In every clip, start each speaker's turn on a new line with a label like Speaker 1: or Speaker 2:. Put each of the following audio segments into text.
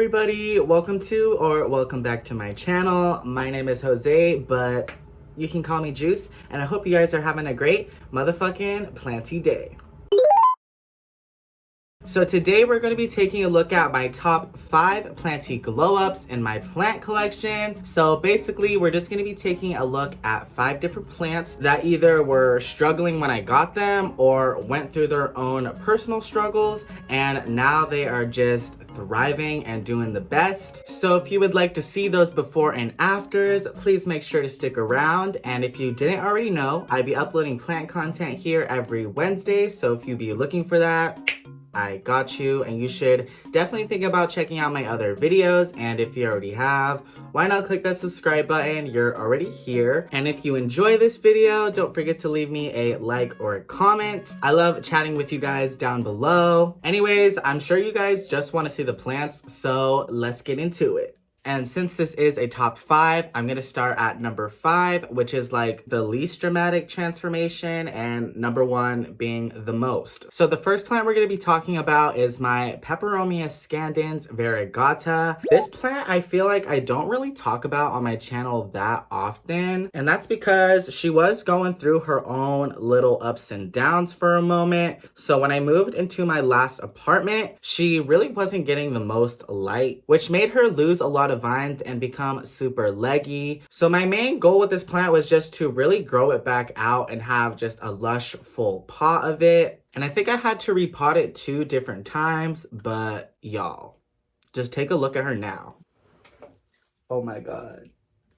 Speaker 1: everybody, welcome back to my channel. My name is Jose, but you can call me Juice, and I hope you guys are having a great motherfucking planty day. So today we're going to be taking a look at my top 5 planty glow-ups in my plant collection. So basically we're just going to be taking a look at 5 different plants that either were struggling when I got them or went through their own personal struggles, and now they are just thriving and doing the best. So if you would like to see those before and afters, please make sure to stick around. And if you didn't already know, I'd be uploading plant content here every Wednesday, so if you be looking for that, I got you, and you should definitely think about checking out my other videos. And if you already have, why not click that subscribe button? You're already here. And if you enjoy this video, don't forget to leave me a like or a comment. I love chatting with you guys down below. Anyways, I'm sure you guys just want to see the plants, so let's get into it. And since this is a top 5, I'm going to start at number 5, which is like the least dramatic transformation, and number 1 being the most. So the first plant we're going to be talking about is my peperomia scandens variegata. This plant I feel like I don't really talk about on my channel that often, and that's because she was going through her own little ups and downs for a moment. So when I moved into my last apartment, she really wasn't getting the most light, which made her lose a lot of vines and become super leggy. So my main goal with this plant was just to really grow it back out and have just a lush full pot of it. And I think I had to repot it 2 different times, but y'all, just take a look at her now. Oh my god.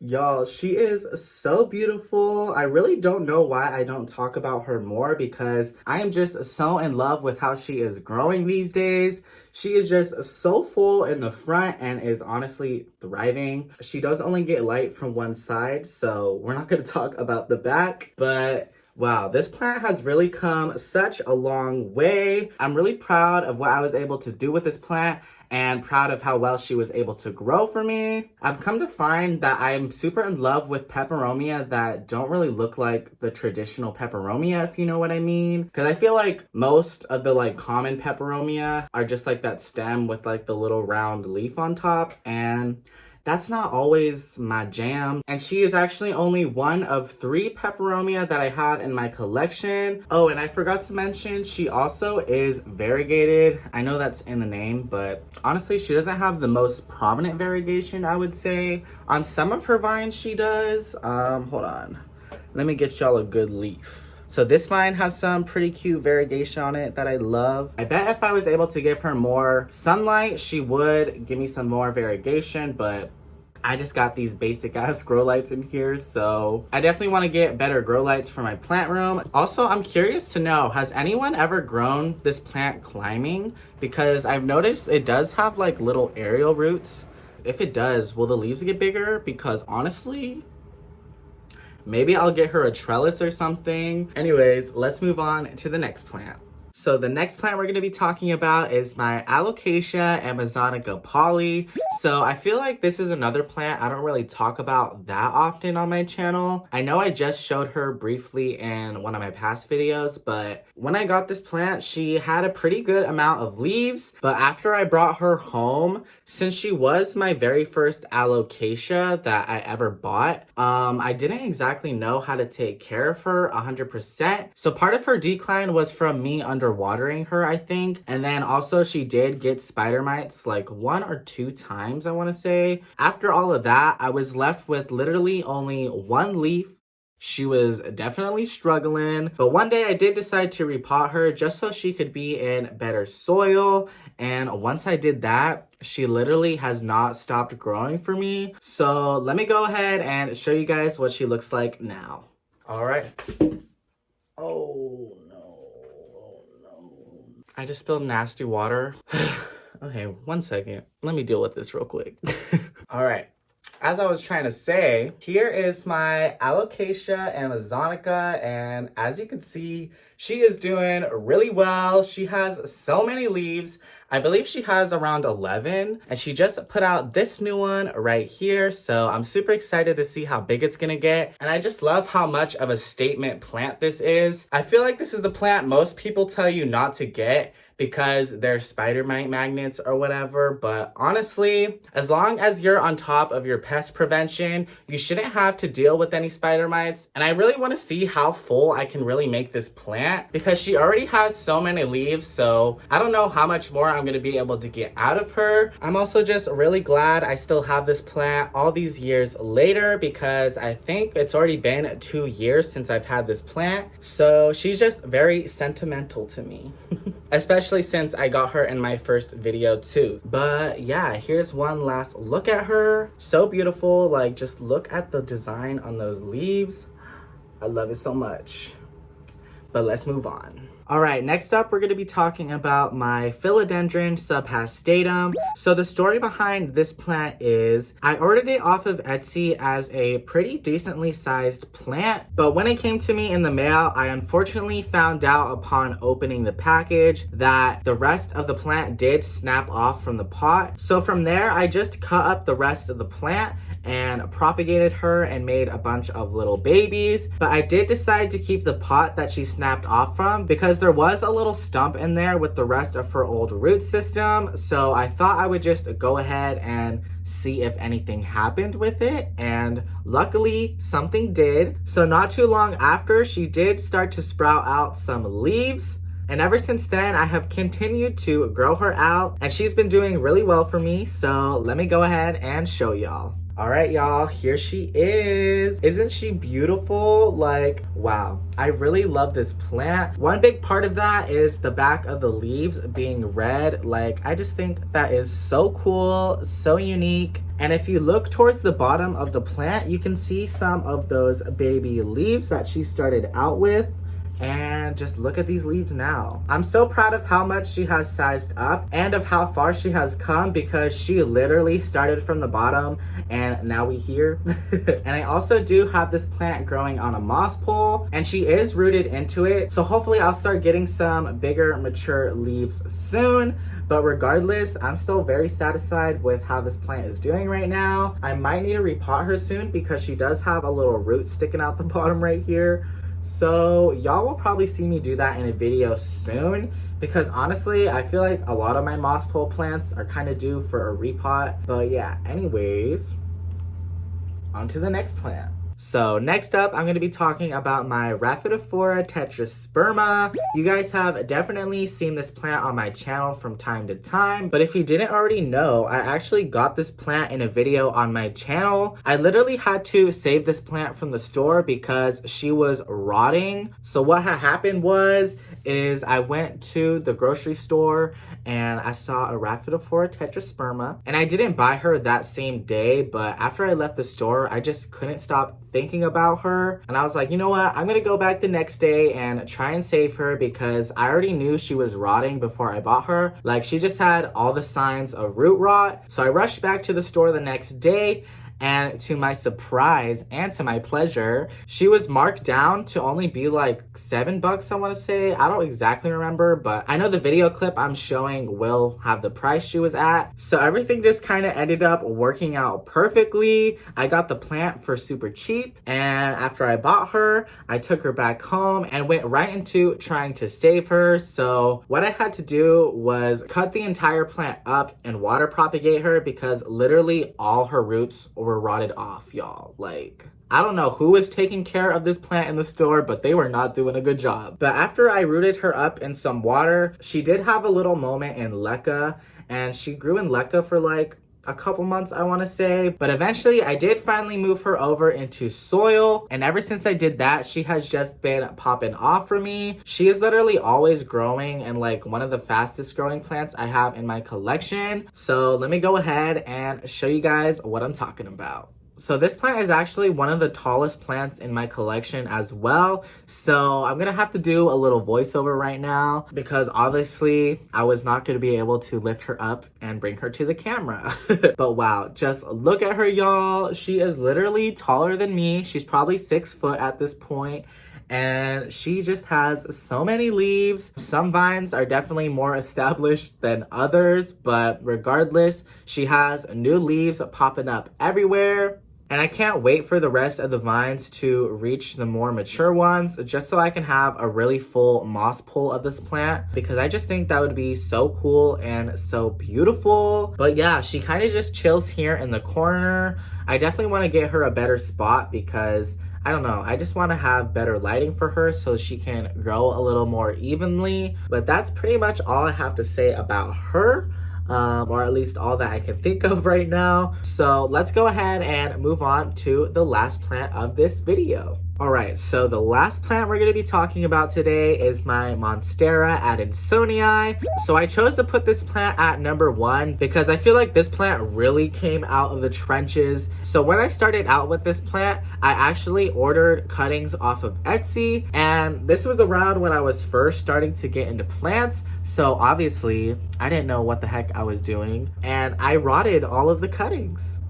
Speaker 1: Y'all, she is so beautiful. I really don't know why I don't talk about her more, because I am just so in love with how she is growing these days. She is just so full in the front and is honestly thriving. She does only get light from one side, so we're not going to talk about the back, but wow, this plant has really come such a long way. I'm really proud of what I was able to do with this plant and proud of how well she was able to grow for me. I've come to find that I'm super in love with peperomia that don't really look like the traditional peperomia, if you know what I mean. Because I feel like most of the like common peperomia are just like that stem with like the little round leaf on top, and that's not always my jam. And she is actually only one of 3 peperomia that I have in my collection. Oh, and I forgot to mention, she also is variegated. I know that's in the name, but honestly, she doesn't have the most prominent variegation, I would say. On some of her vines, she does. Hold on. Let me get y'all a good leaf. So this vine has some pretty cute variegation on it that I love. I bet if I was able to give her more sunlight, she would give me some more variegation, but I just got these basic ass grow lights in here, so I definitely want to get better grow lights for my plant room. Also, I'm curious to know, has anyone ever grown this plant climbing? Because I've noticed it does have like little aerial roots. If it does, will the leaves get bigger? Because honestly, maybe I'll get her a trellis or something. Anyways, let's move on to the next plant. So the next plant we're going to be talking about is my alocasia amazonica poly. So I feel like this is another plant I don't really talk about that often on my channel. I know I just showed her briefly in one of my past videos, but when I got this plant, she had a pretty good amount of leaves. But after I brought her home, since she was my very first alocasia that I ever bought, I didn't exactly know how to take care of her 100%. So part of her decline was from me underwatering her, I think. And then also she did get spider mites like 1 or 2 times, I want to say. After all of that, I was left with literally only 1 leaf. She was definitely struggling, but one day I did decide to repot her just so she could be in better soil. And once I did that, she literally has not stopped growing for me. So let me go ahead and show you guys what she looks like now. All right. Oh no. I just spilled nasty water. Okay, 1 second. Let me deal with this real quick. All right. As I was trying to say, here is my alocasia amazonica, and as you can see, she is doing really well. She has so many leaves. I believe she has around 11, and she just put out this new one right here, so I'm super excited to see how big it's gonna get. And I just love how much of a statement plant this is. I feel like this is the plant most people tell you not to get because they're spider mite magnets or whatever. But honestly, as long as you're on top of your pest prevention, you shouldn't have to deal with any spider mites. And I really want to see how full I can really make this plant because she already has so many leaves. So I don't know how much more I'm going to be able to get out of her. I'm also just really glad I still have this plant all these years later because I think it's already been 2 years since I've had this plant. So she's just very sentimental to me. Especially since I got her in my first video too. But yeah, here's one last look at her. So beautiful. Like, just look at the design on those leaves. I love it so much. But let's move on. All right, next up, we're going to be talking about my philodendron subhasatum. So the story behind this plant is I ordered it off of Etsy as a pretty decently sized plant, but when it came to me in the mail, I unfortunately found out upon opening the package that the rest of the plant did snap off from the pot. So from there, I just cut up the rest of the plant and propagated her and made a bunch of little babies. But I did decide to keep the pot that she snapped off from because there was a little stump in there with the rest of her old root system. So I thought I would just go ahead and see if anything happened with it. And luckily something did. So not too long after, she did start to sprout out some leaves. And ever since then, I have continued to grow her out and she's been doing really well for me. So let me go ahead and show y'all. All right, y'all, here she is. Isn't she beautiful? Like, wow, I really love this plant. One big part of that is the back of the leaves being red. Like, I just think that is so cool, so unique. And if you look towards the bottom of the plant, you can see some of those baby leaves that she started out with. And just look at these leaves now. I'm so proud of how much she has sized up and of how far she has come because she literally started from the bottom and now we here. And I also do have this plant growing on a moss pole and she is rooted into it. So hopefully I'll start getting some bigger mature leaves soon. But regardless, I'm still very satisfied with how this plant is doing right now. I might need to repot her soon because she does have a little root sticking out the bottom right here. So y'all will probably see me do that in a video soon because honestly, I feel like a lot of my moss pole plants are kind of due for a repot. But yeah, anyways, on to the next plant. So next up, I'm going to be talking about my rhaphidophora tetrasperma. You guys have definitely seen this plant on my channel from time to time, but if you didn't already know, I actually got this plant in a video on my channel. I literally had to save this plant from the store because she was rotting. So what had happened is I went to the grocery store and I saw a rhaphidophora tetrasperma and I didn't buy her that same day, but after I left the store, I just couldn't stop thinking about her. And I was like, you know what? I'm gonna go back the next day and try and save her because I already knew she was rotting before I bought her. Like, she just had all the signs of root rot. So I rushed back to the store the next day. And to my surprise and to my pleasure, she was marked down to only be like $7, I want to say. I don't exactly remember, but I know the video clip I'm showing will have the price she was at. So everything just kind of ended up working out perfectly. I got the plant for super cheap. And after I bought her, I took her back home and went right into trying to save her. So what I had to do was cut the entire plant up and water propagate her because literally all her roots were rotted off, y'all. Like, I don't know who was taking care of this plant in the store, but they were not doing a good job. But after I rooted her up in some water, she did have a little moment in leca, and she grew in leca for like a couple months, I want to say. But eventually I did finally move her over into soil, and ever since I did that, she has just been popping off for me. She is literally always growing and like one of the fastest growing plants I have in my collection. So let me go ahead and show you guys what I'm talking about. So this plant is actually one of the tallest plants in my collection as well. So I'm gonna have to do a little voiceover right now because obviously I was not gonna be able to lift her up and bring her to the camera. But wow, just look at her, y'all. She is literally taller than me. She's probably 6 foot at this point. And she just has so many leaves. Some vines are definitely more established than others, but regardless, she has new leaves popping up everywhere. And I can't wait for the rest of the vines to reach the more mature ones, just so I can have a really full moss pull of this plant, because I just think that would be so cool and so beautiful. But yeah, she kind of just chills here in the corner. I definitely want to get her a better spot because I don't know, I just want to have better lighting for her so she can grow a little more evenly. But that's pretty much all I have to say about her. Or at least all that I can think of right now. So let's go ahead and move on to the last plant of this video. Alright, so the last plant we're going to be talking about today is my monstera adansonii. So I chose to put this plant at number 1 because I feel like this plant really came out of the trenches. So when I started out with this plant, I actually ordered cuttings off of Etsy, and this was around when I was first starting to get into plants. So obviously, I didn't know what the heck I was doing, and I rotted all of the cuttings.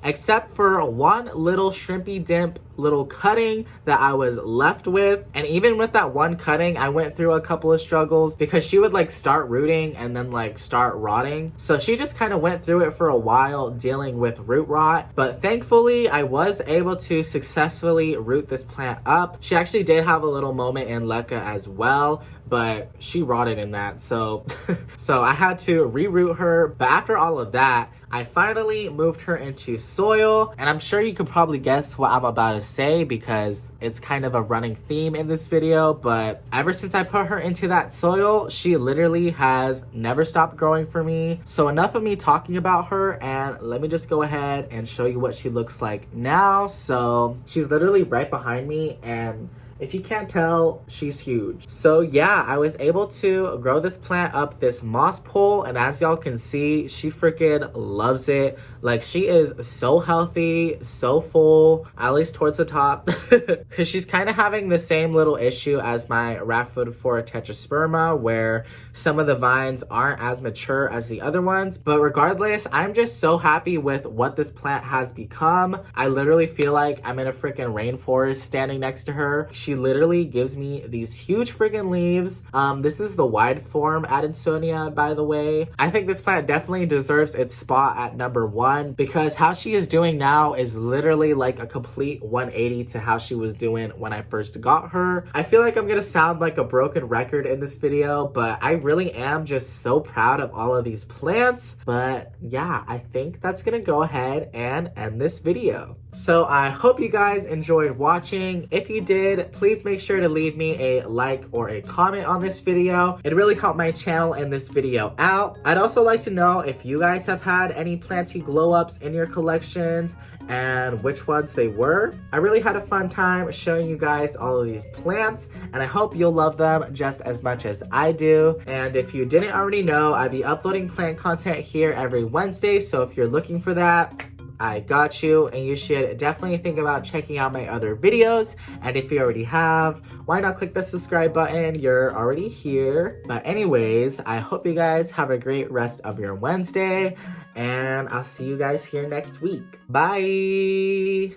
Speaker 1: Except for one little shrimpy dimp little cutting that I was left with. And even with that one cutting, I went through a couple of struggles because she would like start rooting and then like start rotting. So she just kind of went through it for a while dealing with root rot. But thankfully, I was able to successfully root this plant up. She actually did have a little moment in leca as well, but she rotted in that. So, so I had to reroot her. But after all of that, I finally moved her into soil, and I'm sure you could probably guess what I'm about to say because it's kind of a running theme in this video, but ever since I put her into that soil, she literally has never stopped growing for me. So enough of me talking about her, and let me just go ahead and show you what she looks like now. So she's literally right behind me, and if you can't tell, she's huge. So yeah, I was able to grow this plant up this moss pole, and as y'all can see, she freaking loves it. Like, she is so healthy, so full, at least towards the top, because she's kind of having the same little issue as my rhaphidophora tetrasperma, where some of the vines aren't as mature as the other ones. But regardless, I'm just so happy with what this plant has become. I literally feel like I'm in a freaking rainforest standing next to her. She literally gives me these huge freaking leaves. This is the wide form Adansonia, by the way. I think this plant definitely deserves its spot at number 1 because how she is doing now is literally like a complete 180 to how she was doing when I first got her. I feel like I'm gonna sound like a broken record in this video, but I really am just so proud of all of these plants. But yeah, I think that's gonna go ahead and end this video. So I hope you guys enjoyed watching. If you did, please make sure to leave me a like or a comment on this video. It really helped my channel and this video out. I'd also like to know if you guys have had any Planty glow ups in your collections and which ones they were. I really had a fun time showing you guys all of these plants, and I hope you'll love them just as much as I do. And if you didn't already know, I'd be uploading plant content here every Wednesday, so if you're looking for that, I got you, and you should definitely think about checking out my other videos. And if you already have, why not click the subscribe button? You're already here. But anyways, I hope you guys have a great rest of your Wednesday, and I'll see you guys here next week. Bye!